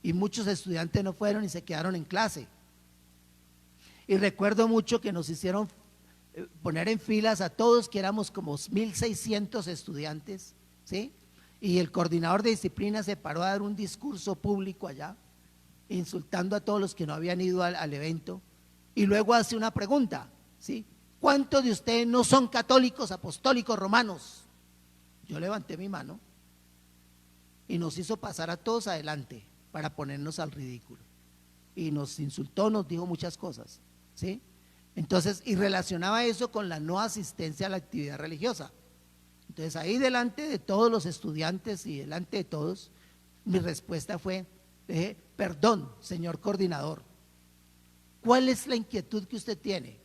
y muchos estudiantes no fueron y se quedaron en clase. Y recuerdo mucho que nos hicieron poner en filas a todos, que éramos como 1,600 estudiantes, ¿sí? Y el coordinador de disciplina se paró a dar un discurso público allá, insultando a todos los que no habían ido al evento, y luego hace una pregunta, ¿sí? ¿Cuántos de ustedes no son católicos, apostólicos, romanos? Yo levanté mi mano y nos hizo pasar a todos adelante para ponernos al ridículo, y nos insultó, nos dijo muchas cosas, ¿sí? Entonces, y relacionaba eso con la no asistencia a la actividad religiosa. Entonces, ahí delante de todos los estudiantes y delante de todos, mi respuesta fue: perdón, señor coordinador, ¿cuál es la inquietud que usted tiene?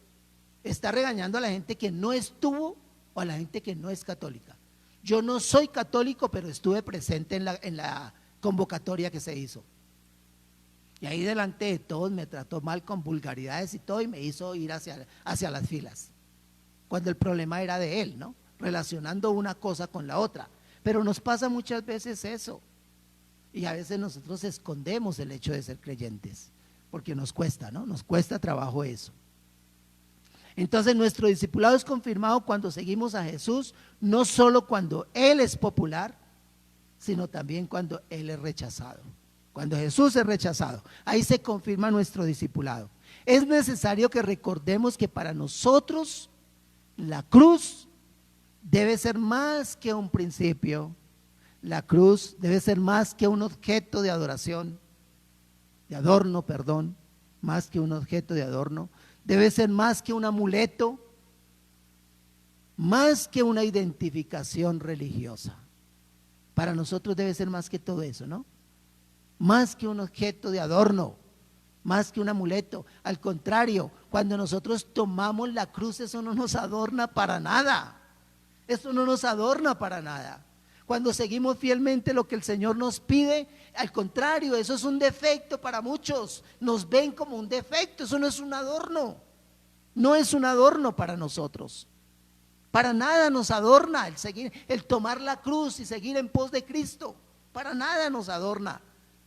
¿Está regañando a la gente que no estuvo o a la gente que no es católica? Yo no soy católico, pero estuve presente en la convocatoria que se hizo. Y ahí delante de todos me trató mal con vulgaridades y todo, y me hizo ir hacia las filas, cuando el problema era de él, ¿no? Relacionando una cosa con la otra. Pero nos pasa muchas veces eso, y a veces nosotros escondemos el hecho de ser creyentes, porque nos cuesta, ¿no? Nos cuesta trabajo eso. Entonces nuestro discipulado es confirmado cuando seguimos a Jesús, no solo cuando Él es popular, sino también cuando Él es rechazado. Cuando Jesús es rechazado, ahí se confirma nuestro discipulado. Es necesario que recordemos que para nosotros la cruz debe ser más que un principio. La cruz debe ser más que un objeto de adoración, de adorno, perdón, más que un objeto de adorno. Debe ser más que un amuleto, más que una identificación religiosa. Para nosotros debe ser más que todo eso, ¿no? Más que un objeto de adorno, más que un amuleto. Al contrario, cuando nosotros tomamos la cruz, eso no nos adorna para nada. Eso no nos adorna para nada. Cuando seguimos fielmente lo que el Señor nos pide, al contrario, eso es un defecto para muchos. Nos ven como un defecto, eso no es un adorno. No es un adorno para nosotros. Para nada nos adorna el tomar la cruz y seguir en pos de Cristo. Para nada nos adorna,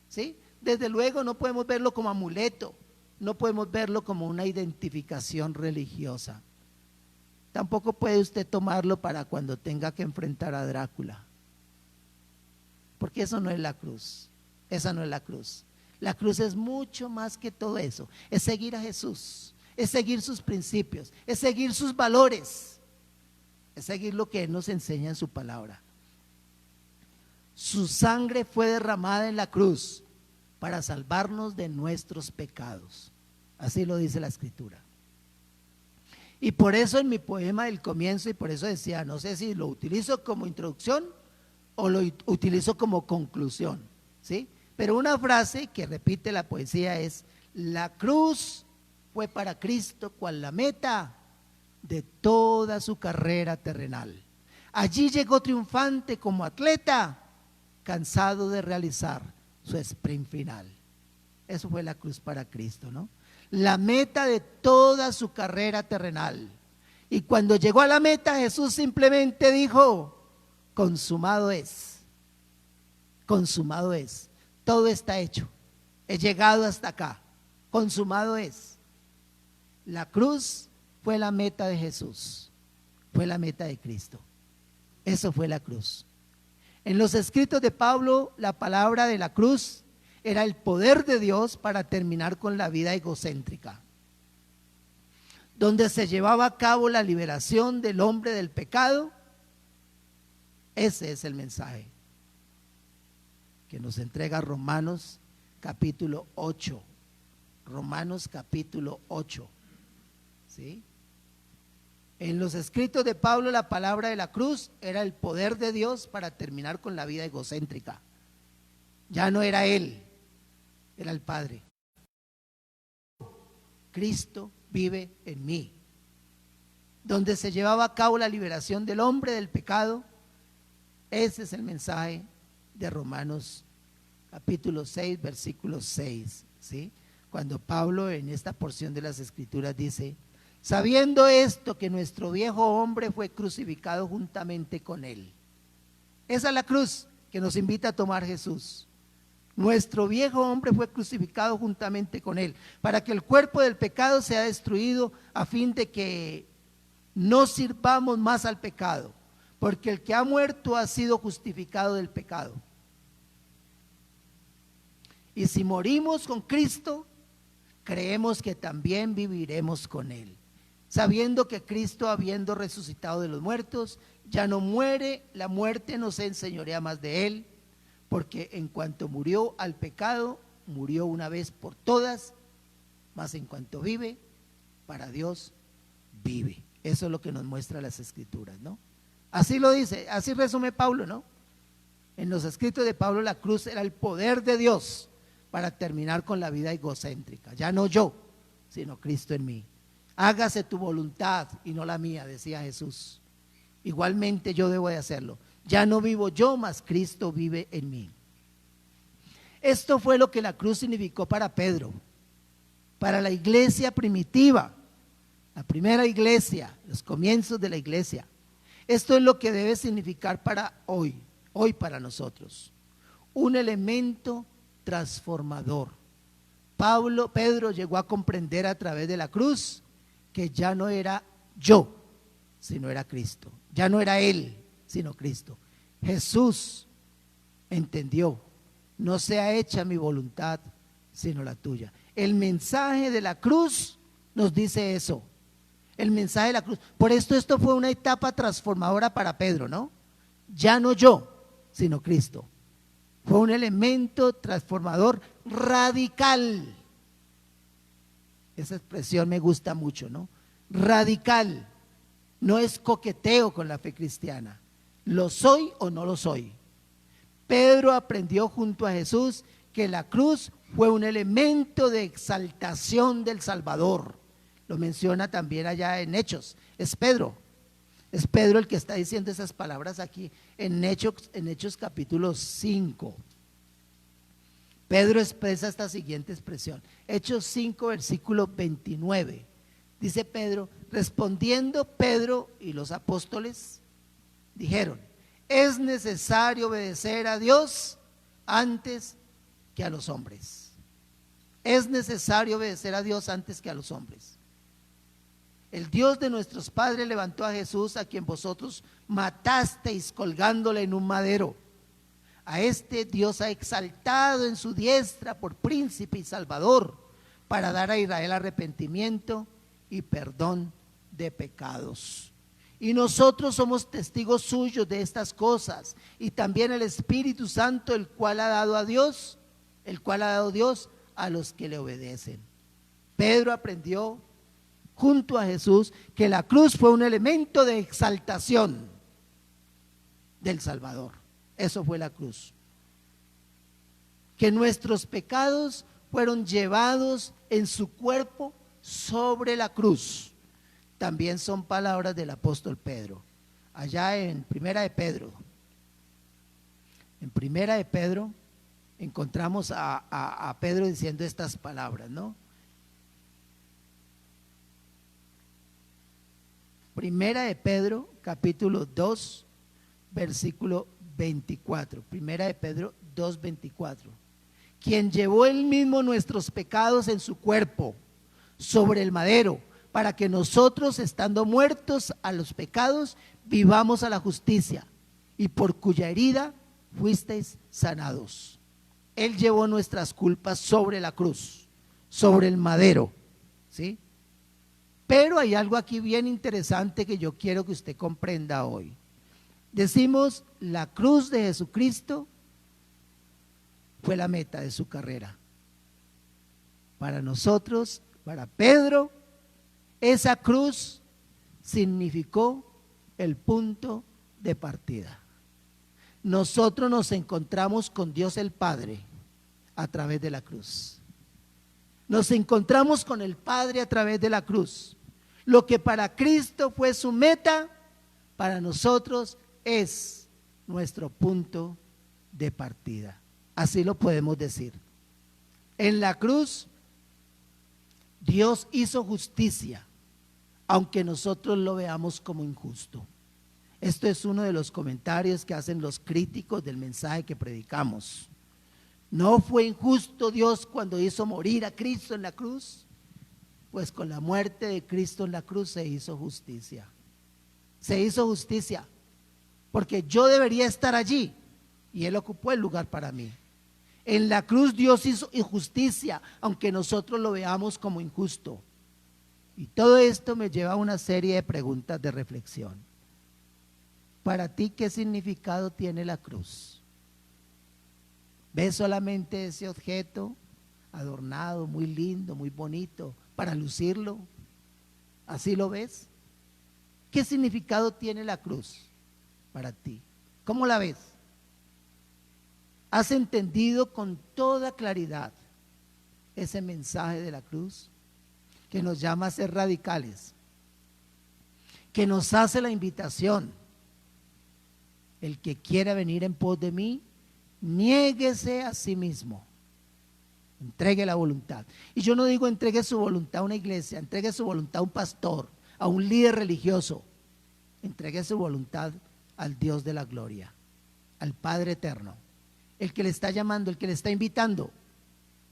¿sí? Desde luego no podemos verlo como amuleto, no podemos verlo como una identificación religiosa. Tampoco puede usted tomarlo para cuando tenga que enfrentar a Drácula, porque eso no es la cruz. Esa no es la cruz. La cruz es mucho más que todo eso. Es seguir a Jesús, es seguir sus principios, es seguir sus valores, es seguir lo que Él nos enseña en su palabra. Su sangre fue derramada en la cruz para salvarnos de nuestros pecados. Así lo dice la Escritura. Y por eso en mi poema del comienzo, y por eso decía, no sé si lo utilizo como introducción o lo utilizo como conclusión, ¿sí? Pero una frase que repite la poesía es: la cruz fue para Cristo cual la meta de toda su carrera terrenal. Allí llegó triunfante como atleta, cansado de realizar su sprint final. Eso fue la cruz para Cristo, ¿no? La meta de toda su carrera terrenal. Y cuando llegó a la meta, Jesús simplemente dijo: consumado es, consumado es, todo está hecho, he llegado hasta acá, consumado es. La cruz fue la meta de Jesús, fue la meta de Cristo. Eso fue la cruz. En los escritos de Pablo, la palabra de la cruz era el poder de Dios para terminar con la vida egocéntrica, donde se llevaba a cabo la liberación del hombre del pecado. Ese es el mensaje que nos entrega Romanos capítulo 8. Romanos capítulo 8. ¿Sí? En los escritos de Pablo, la palabra de la cruz era el poder de Dios para terminar con la vida egocéntrica. Ya no era Él, era el Padre. Cristo vive en mí. Donde se llevaba a cabo la liberación del hombre del pecado. Ese es el mensaje de Romanos capítulo 6, versículo 6, ¿sí? cuando Pablo en esta porción de las Escrituras dice: sabiendo esto, que nuestro viejo hombre fue crucificado juntamente con él. Esa es la cruz que nos invita a tomar Jesús. Nuestro viejo hombre fue crucificado juntamente con él, para que el cuerpo del pecado sea destruido, a fin de que no sirvamos más al pecado, porque el que ha muerto ha sido justificado del pecado. Y si morimos con Cristo, creemos que también viviremos con él, sabiendo que Cristo, habiendo resucitado de los muertos, ya no muere, la muerte no se enseñorea más de él, porque en cuanto murió al pecado, murió una vez por todas, mas en cuanto vive, para Dios vive. Eso es lo que nos muestra las Escrituras, ¿no? Así lo dice, así resume Pablo, ¿no? En los escritos de Pablo, la cruz era el poder de Dios para terminar con la vida egocéntrica. Ya no yo, sino Cristo en mí. Hágase tu voluntad y no la mía, decía Jesús. Igualmente yo debo de hacerlo. Ya no vivo yo, mas Cristo vive en mí. Esto fue lo que la cruz significó para Pedro, para la iglesia primitiva, la primera iglesia, los comienzos de la iglesia. Esto es lo que debe significar para hoy para nosotros. Un elemento transformador. Pedro llegó a comprender a través de la cruz que ya no era yo, sino era Cristo. Ya no era él, sino Cristo. Jesús entendió: no sea hecha mi voluntad, sino la tuya. El mensaje de la cruz nos dice eso. El mensaje de la cruz. Por esto fue una etapa transformadora para Pedro, ¿no? Ya no yo, sino Cristo. Fue un elemento transformador radical. Esa expresión me gusta mucho, ¿no? Radical. No es coqueteo con la fe cristiana. ¿Lo soy o no lo soy? Pedro aprendió junto a Jesús que la cruz fue un elemento de exaltación del Salvador. Lo menciona también allá en Hechos. Es Pedro el que está diciendo esas palabras aquí en Hechos capítulo 5. Pedro expresa esta siguiente expresión. Hechos 5, versículo 29. Dice Pedro: respondiendo Pedro y los apóstoles dijeron: es necesario obedecer a Dios antes que a los hombres. Es necesario obedecer a Dios antes que a los hombres. El Dios de nuestros padres levantó a Jesús, a quien vosotros matasteis colgándole en un madero. A este Dios ha exaltado en su diestra por príncipe y salvador, para dar a Israel arrepentimiento y perdón de pecados. Y nosotros somos testigos suyos de estas cosas, y también el Espíritu Santo, el cual ha dado Dios a los que le obedecen. Pedro aprendió junto a Jesús que la cruz fue un elemento de exaltación del Salvador. Eso fue la cruz. Que nuestros pecados fueron llevados en su cuerpo sobre la cruz. También son palabras del apóstol Pedro. Allá en Primera de Pedro. En Primera de Pedro encontramos a Pedro diciendo estas palabras, ¿no? Primera de Pedro, capítulo 2, versículo 24. Primera de Pedro 2, 24. Quien llevó él mismo nuestros pecados en su cuerpo sobre el madero, para que nosotros, estando muertos a los pecados, vivamos a la justicia, y por cuya herida fuisteis sanados. Él llevó nuestras culpas sobre la cruz, sobre el madero, ¿sí? Pero hay algo aquí bien interesante que yo quiero que usted comprenda hoy. Decimos, la cruz de Jesucristo fue la meta de su carrera. Para nosotros, para Pedro, esa cruz significó el punto de partida. Nosotros nos encontramos con Dios el Padre a través de la cruz. Nos encontramos con el Padre a través de la cruz. Lo que para Cristo fue su meta, para nosotros es nuestro punto de partida. Así lo podemos decir. En la cruz Dios hizo justicia, aunque nosotros lo veamos como injusto. Esto es uno de los comentarios que hacen los críticos del mensaje que predicamos. ¿No fue injusto Dios cuando hizo morir a Cristo en la cruz? Pues con la muerte de Cristo en la cruz se hizo justicia. Se hizo justicia, porque yo debería estar allí y Él ocupó el lugar para mí. En la cruz Dios hizo justicia, aunque nosotros lo veamos como injusto. Y todo esto me lleva a una serie de preguntas de reflexión. Para ti, ¿qué significado tiene la cruz? ¿Ves solamente ese objeto adornado, muy lindo, muy bonito, para lucirlo? ¿Así lo ves? ¿Qué significado tiene la cruz para ti? ¿Cómo la ves? ¿Has entendido con toda claridad ese mensaje de la cruz que nos llama a ser radicales, que nos hace la invitación? El que quiera venir en pos de mí, niéguese a sí mismo, entregue la voluntad. Y yo no digo entregue su voluntad a una iglesia, entregue su voluntad a un pastor, a un líder religioso. Entregue su voluntad al Dios de la gloria, al Padre eterno, el que le está llamando, el que le está invitando.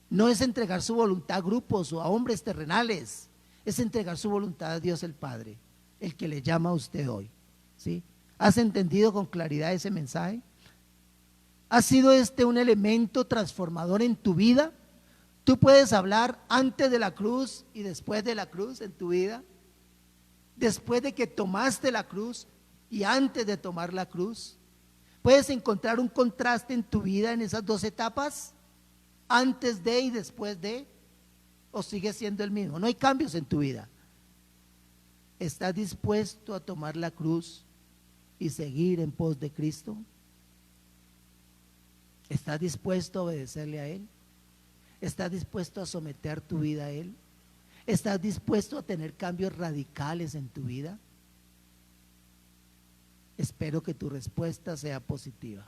No es entregar su voluntad a grupos o a hombres terrenales, es entregar su voluntad a Dios el Padre, el que le llama a usted hoy, ¿sí? ¿Has entendido con claridad ese mensaje? ¿Ha sido este un elemento transformador en tu vida? ¿Tú puedes hablar antes de la cruz y después de la cruz en tu vida? Después de que tomaste la cruz y antes de tomar la cruz, ¿puedes encontrar un contraste en tu vida en esas dos etapas? Antes de y después de, ¿o sigue siendo el mismo? No hay cambios en tu vida. ¿Estás dispuesto a tomar la cruz y seguir en pos de Cristo? ¿Estás dispuesto a obedecerle a Él? ¿Estás dispuesto a someter tu vida a Él? ¿Estás dispuesto a tener cambios radicales en tu vida? Espero que tu respuesta sea positiva.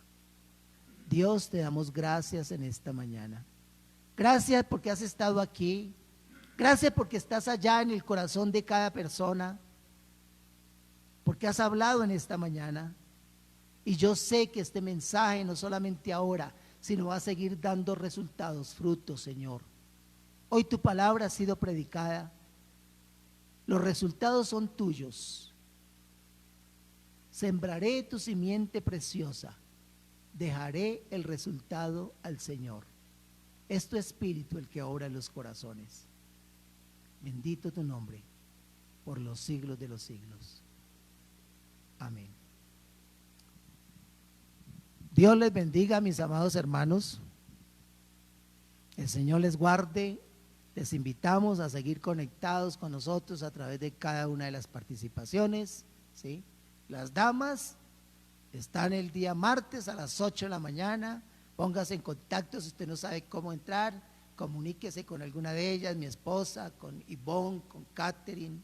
Dios, te damos gracias en esta mañana. Gracias porque has estado aquí. Gracias porque estás allá en el corazón de cada persona. Porque has hablado en esta mañana. Y yo sé que este mensaje no solamente ahora, sino va a seguir dando resultados, frutos, Señor. Hoy tu palabra ha sido predicada. Los resultados son tuyos. Sembraré tu simiente preciosa. Dejaré el resultado al Señor. Es tu Espíritu el que obra en los corazones. Bendito tu nombre por los siglos de los siglos. Amén. Dios les bendiga, mis amados hermanos. El Señor les guarde. Les invitamos a seguir conectados con nosotros a través de cada una de las participaciones, ¿sí? Las damas están el día martes a las 8 de la mañana. Póngase en contacto si usted no sabe cómo entrar. Comuníquese con alguna de ellas, mi esposa, con Ivonne, con Catherine,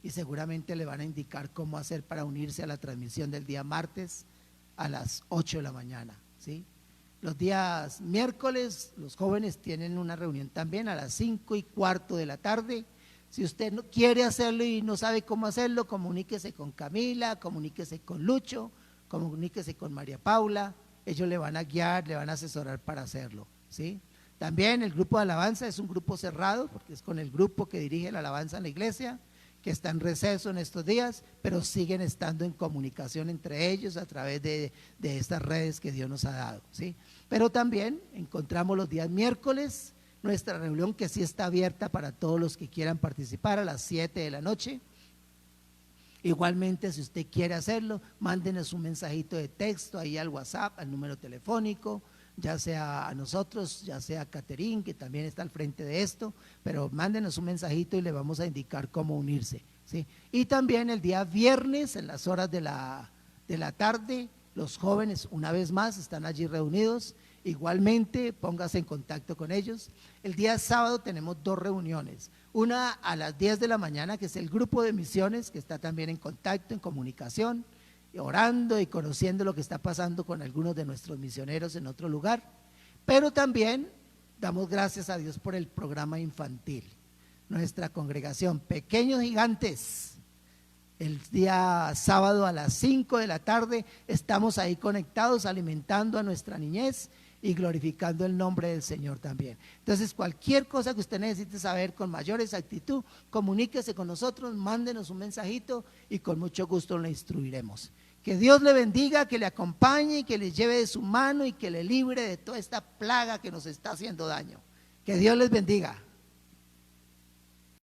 y seguramente le van a indicar cómo hacer para unirse a la transmisión del día martes a las 8 de la mañana, ¿sí? Los días miércoles los jóvenes tienen una reunión también a las 5:15 de la tarde. Si usted no quiere hacerlo y no sabe cómo hacerlo, comuníquese con Camila, comuníquese con Lucho, comuníquese con María Paula. Ellos le van a guiar, le van a asesorar para hacerlo, ¿sí? También el grupo de alabanza es un grupo cerrado, porque es con el grupo que dirige la alabanza en la iglesia, que está en receso en estos días, pero siguen estando en comunicación entre ellos a través de estas redes que Dios nos ha dado, ¿sí? Pero también encontramos los días miércoles nuestra reunión, que sí está abierta para todos los que quieran participar, a las 7 de la noche. Igualmente, si usted quiere hacerlo, mándenos un mensajito de texto ahí al WhatsApp, al número telefónico, ya sea a nosotros, ya sea a Catherine, que también está al frente de esto, pero mándenos un mensajito y le vamos a indicar cómo unirse, ¿sí? Y también el día viernes, en las horas de la tarde, los jóvenes una vez más están allí reunidos. Igualmente, póngase en contacto con ellos. El día sábado tenemos dos reuniones, una a las 10 de la mañana, que es el grupo de misiones, que está también en contacto, en comunicación, orando y conociendo lo que está pasando con algunos de nuestros misioneros en otro lugar. Pero también damos gracias a Dios por el programa infantil. nuestra congregación, Pequeños Gigantes. El día sábado a las 5 de la tarde estamos ahí conectados, alimentando a nuestra niñez y glorificando el nombre del Señor también. Entonces, cualquier cosa que usted necesite saber con mayor exactitud, comuníquese con nosotros, mándenos un mensajito y con mucho gusto le instruiremos. Que Dios le bendiga, que le acompañe, que le lleve de su mano y que le libre de toda esta plaga que nos está haciendo daño. Que Dios les bendiga.